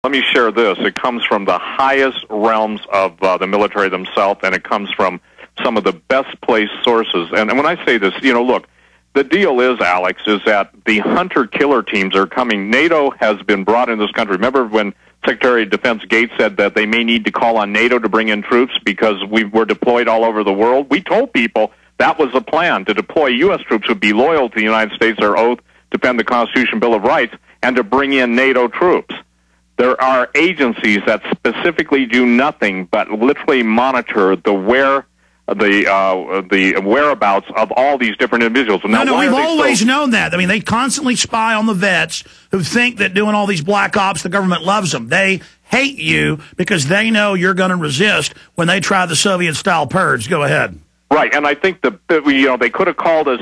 Let me share this. It comes from the highest realms of the military themselves, and it comes from some of the best placed sources. And when I say this, look, the deal is, Alex, is that the hunter-killer teams are coming. NATO has been brought in this country. Remember when Secretary of Defense Gates said that they may need to call on NATO to bring in troops because we were deployed all over the world? We told people that was the plan, to deploy U.S. troops who would be loyal to the United States, their oath, defend the Constitution, Bill of Rights, and to bring in NATO troops. There are agencies that specifically do nothing but literally monitor the whereabouts of all these different individuals. Now, no, we've always known that. I mean, they constantly spy on the vets who think that doing all these black ops, the government loves them. They hate you because they know you're going to resist when they try the Soviet-style purge. Go ahead. Right, and I think they could have called us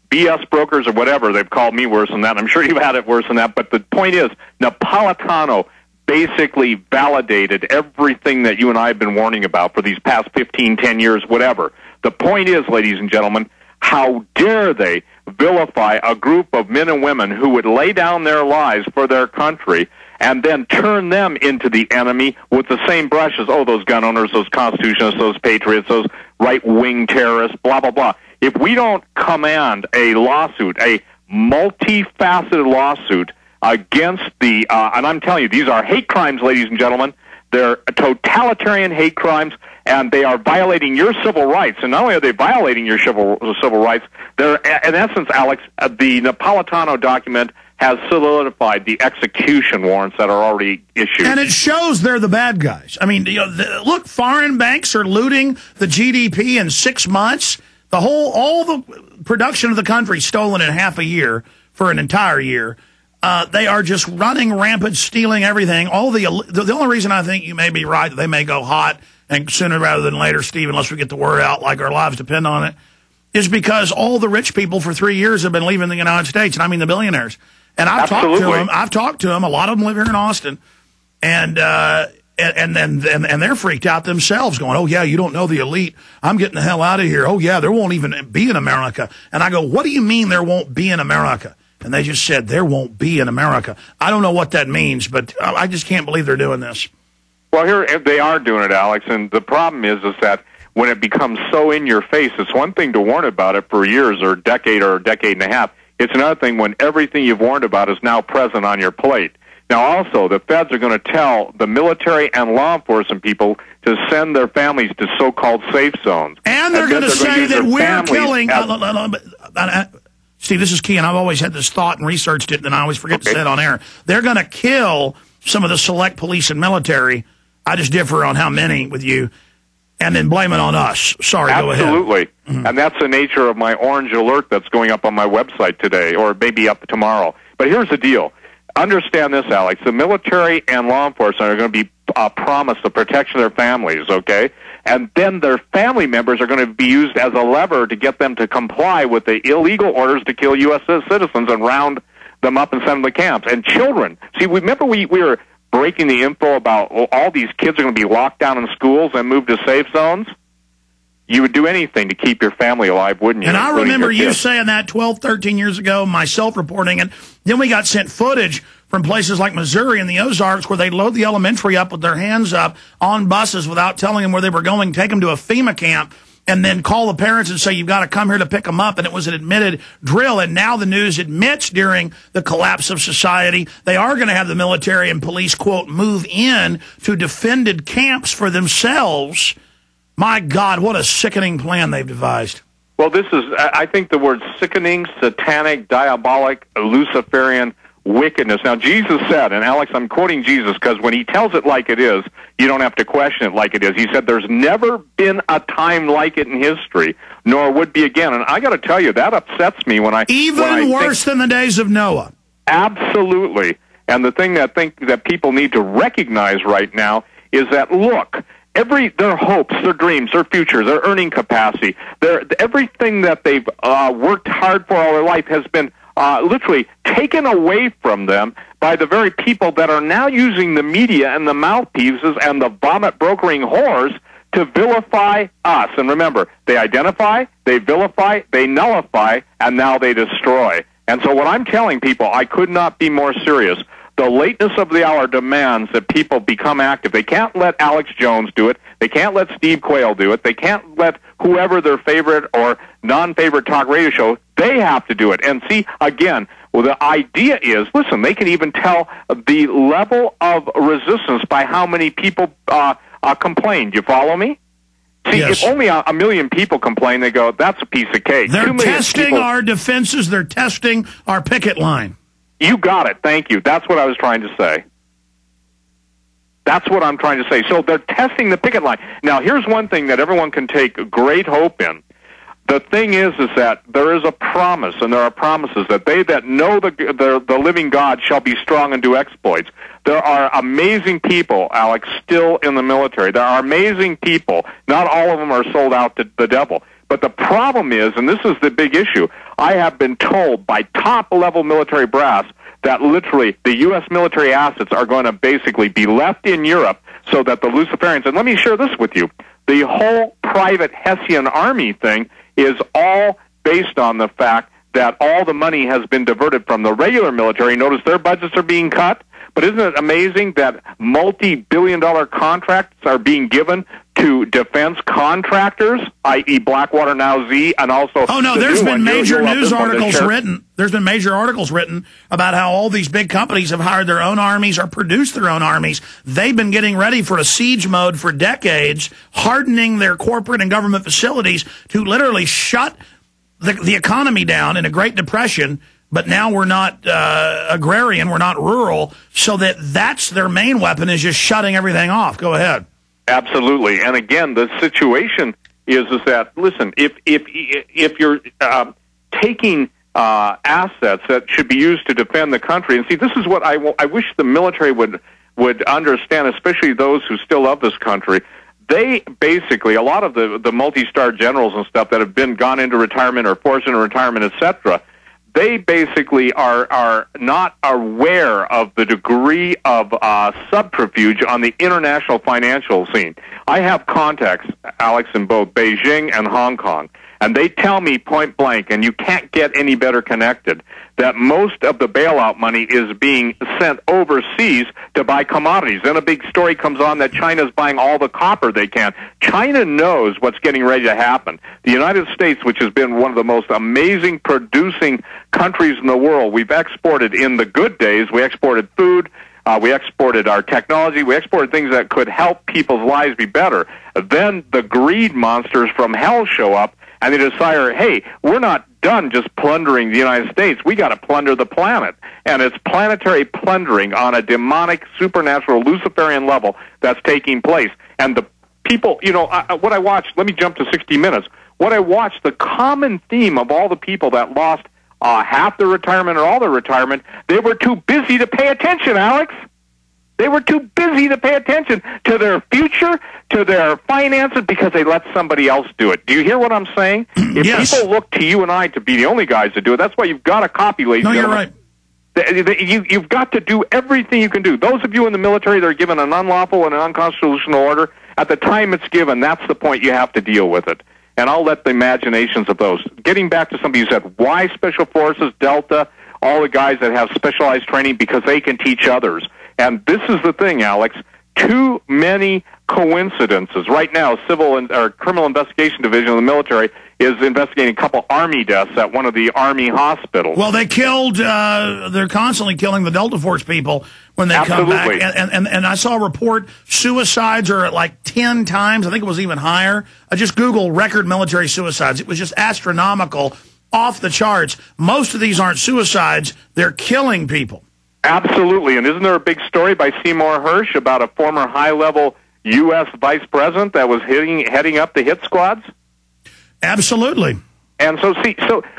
BS brokers or whatever. They've called me worse than that. I'm sure you've had it worse than that. But the point is, Napolitano basically validated everything that you and I have been warning about for these past 15, 10 years, whatever. The point is, ladies and gentlemen, how dare they vilify a group of men and women who would lay down their lives for their country and then turn them into the enemy with the same brush as, those gun owners, those constitutionists, those patriots, those right-wing terrorists, blah, blah, blah. If we don't command a lawsuit, a multifaceted lawsuit against the, and I'm telling you, these are hate crimes, ladies and gentlemen. They're totalitarian hate crimes, and they are violating your civil rights. And not only are they violating your civil rights, they're, in essence, Alex, the Napolitano document has solidified the execution warrants that are already issued. And it shows they're the bad guys. I mean, look, foreign banks are looting the GDP in 6 months. All the production of the country stolen in half a year for an entire year. They are just running rampant, stealing everything. The only reason I think you may be right that they may go hot and sooner rather than later, Steve, unless we get the word out like our lives depend on it, is because all the rich people for 3 years have been leaving the United States, and I mean the billionaires. And I've talked to them. A lot of them live here in Austin, and they're freaked out themselves, going, "Oh yeah, you don't know the elite. I'm getting the hell out of here. Oh yeah, there won't even be an America." And I go, "What do you mean there won't be an America?" And they just said, "There won't be an America." I don't know what that means, but I just can't believe they're doing this. Well, here they are doing it, Alex, and the problem is that when it becomes so in your face, it's one thing to warn about it for years or a decade and a half. It's another thing when everything you've warned about is now present on your plate. Now, also, the feds are going to tell the military and law enforcement people to send their families to so-called safe zones. And they're going to say that we're killing... Steve, this is key, and I've always had this thought and researched it, and I always forget to say it on air. They're going to kill some of the select police and military. I just differ on how many with you, and then blame it on us. Sorry, go ahead. Absolutely. And that's the nature of my orange alert that's going up on my website today, or maybe up tomorrow. But here's the deal. Understand this, Alex. The military and law enforcement are going to be promised the protection of their families, okay? And then their family members are going to be used as a lever to get them to comply with the illegal orders to kill U.S. citizens and round them up and send them to camps. And children. See, remember we were breaking the info about all these kids are going to be locked down in schools and moved to safe zones? You would do anything to keep your family alive, wouldn't you? And I remember you saying that 12, 13 years ago, myself reporting it. Then we got sent footage from places like Missouri and the Ozarks where they'd load the elementary up with their hands up on buses without telling them where they were going, take them to a FEMA camp, and then call the parents and say, you've got to come here to pick them up. And it was an admitted drill. And now the news admits during the collapse of society, they are going to have the military and police, quote, move in to defended camps for themselves. My God, what a sickening plan they've devised. Well, this is, I think the word sickening, satanic, diabolic, Luciferian wickedness. Now, Jesus said, and Alex, I'm quoting Jesus because when he tells it like it is, you don't have to question it like it is. He said, there's never been a time like it in history, nor would be again. And I got to tell you, that upsets me when I... Even worse than the days of Noah. Absolutely. And the thing that I think that people need to recognize right now is that, look, their hopes, their dreams, their future, their earning capacity, everything that they've worked hard for all their life has been literally taken away from them by the very people that are now using the media and the mouthpieces and the vomit-brokering whores to vilify us. And remember, they identify, they vilify, they nullify, and now they destroy. And so what I'm telling people, I could not be more serious. the lateness of the hour demands that people become active. They can't let Alex Jones do it. They can't let Steve Quayle do it. They can't let whoever their favorite or non-favorite talk radio show, they have to do it. And see, again, well, the idea is, listen, they can even tell the level of resistance by how many people complain. Do you follow me? See, yes. If only a million people complain, they go, that's a piece of cake. They're testing our defenses. They're testing our picket line. You got it. Thank you. That's what I was trying to say. That's what I'm trying to say. So they're testing the picket line. Now, here's one thing that everyone can take great hope in. The thing is that there is a promise, and there are promises that they that know the living God shall be strong and do exploits. There are amazing people, Alex, still in the military. There are amazing people. Not all of them are sold out to the devil. But the problem is, and this is the big issue, I have been told by top-level military brass that literally the U.S. military assets are going to basically be left in Europe so that the Luciferians, and let me share this with you, the whole private Hessian army thing is all based on the fact that all the money has been diverted from the regular military. Notice their budgets are being cut. But isn't it amazing that multi-billion-dollar contracts are being given to defense contractors, i.e. Blackwater Now Z, and also... Oh, no, there's been major news articles written. There's been major articles written about how all these big companies have hired their own armies or produced their own armies. They've been getting ready for a siege mode for decades, hardening their corporate and government facilities to literally shut the economy down in a Great Depression. But now we're not agrarian, we're not rural, so that's their main weapon is just shutting everything off. Go ahead. Absolutely. And again, the situation is that, listen, if you're taking assets that should be used to defend the country, and see, this is what I wish the military would understand, especially those who still love this country. They basically, a lot of the multi-star generals and stuff that have gone into retirement or forced into retirement, etc., they basically are not aware of the degree of subterfuge on the international financial scene. I have contacts, Alex, in both Beijing and Hong Kong, and they tell me point blank, and you can't get any better connected, that most of the bailout money is being sent overseas to buy commodities. Then a big story comes on that China's buying all the copper they can. China knows what's getting ready to happen. The United States, which has been one of the most amazing producing countries in the world, we've exported in the good days, we exported food, we exported our technology, we exported things that could help people's lives be better. Then the greed monsters from hell show up, and they decide, hey, we're not done just plundering the United States. We got to plunder the planet. And it's planetary plundering on a demonic, supernatural, Luciferian level that's taking place. And the people, what I watched, let me jump to 60 Minutes. What I watched, the common theme of all the people that lost half their retirement or all their retirement, they were too busy to pay attention, Alex. They were too busy to pay attention to their future, to their finances, because they let somebody else do it. Do you hear what I'm saying? If yes. People look to you and I to be the only guys to do it, that's why you've got to copy, ladies and gentlemen. You're right. You've got to do everything you can do. Those of you in the military that are given an unlawful and an unconstitutional order, at the time it's given, that's the point you have to deal with it. And I'll let the imaginations of those. Getting back to somebody who said, why Special Forces, Delta, all the guys that have specialized training? Because they can teach others. And this is the thing, Alex. Too many coincidences. Right now, Criminal Investigation Division of the military is investigating a couple Army deaths at one of the Army hospitals. Well, they killed, they're constantly killing the Delta Force people when they Absolutely. come back. And I saw a report, suicides are at like 10 times, I think it was even higher. I just Googled record military suicides. It was just astronomical, off the charts. Most of these aren't suicides, they're killing people. Absolutely. And isn't there a big story by Seymour Hersh about a former high-level U.S. vice president that was heading up the hit squads? Absolutely. And so,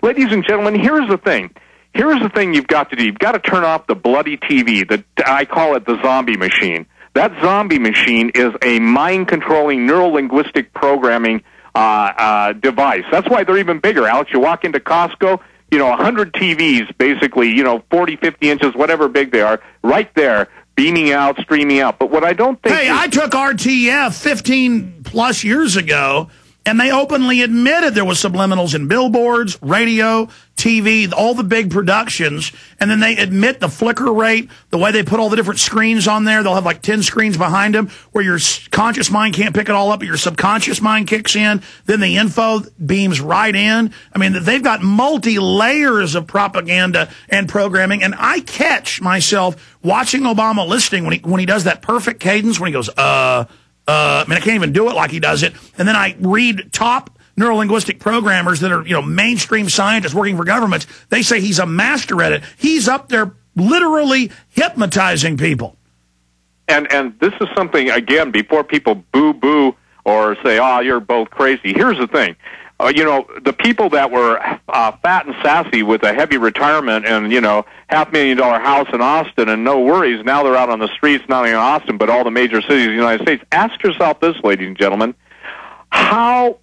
ladies and gentlemen, here's the thing. Here's the thing you've got to do. You've got to turn off the bloody TV. I call it the zombie machine. That zombie machine is a mind-controlling, neuro-linguistic programming device. That's why they're even bigger. Alex, you walk into Costco, 100 TVs, basically, 40, 50 inches, whatever big they are, right there, beaming out, streaming out. But what I don't think... Hey, I took RTF 15-plus years ago, And they openly admitted there was subliminals in billboards, radio, TV, all the big productions. And then they admit the flicker rate, the way they put all the different screens on there. They'll have like 10 screens behind them where your conscious mind can't pick it all up, but your subconscious mind kicks in. Then the info beams right in. I mean, they've got multi-layers of propaganda and programming. And I catch myself watching Obama listening when he does that perfect cadence, when he goes, I mean, I can't even do it like he does it. And then I read top neurolinguistic programmers that are, mainstream scientists working for governments. They say he's a master at it. He's up there literally hypnotizing people. And this is something, again, before people boo-boo or say, oh, you're both crazy. Here's the thing. The people that were fat and sassy with a heavy retirement and, $500,000 house in Austin and no worries, now they're out on the streets, not only in Austin, but all the major cities of the United States. Ask yourself this, ladies and gentlemen, how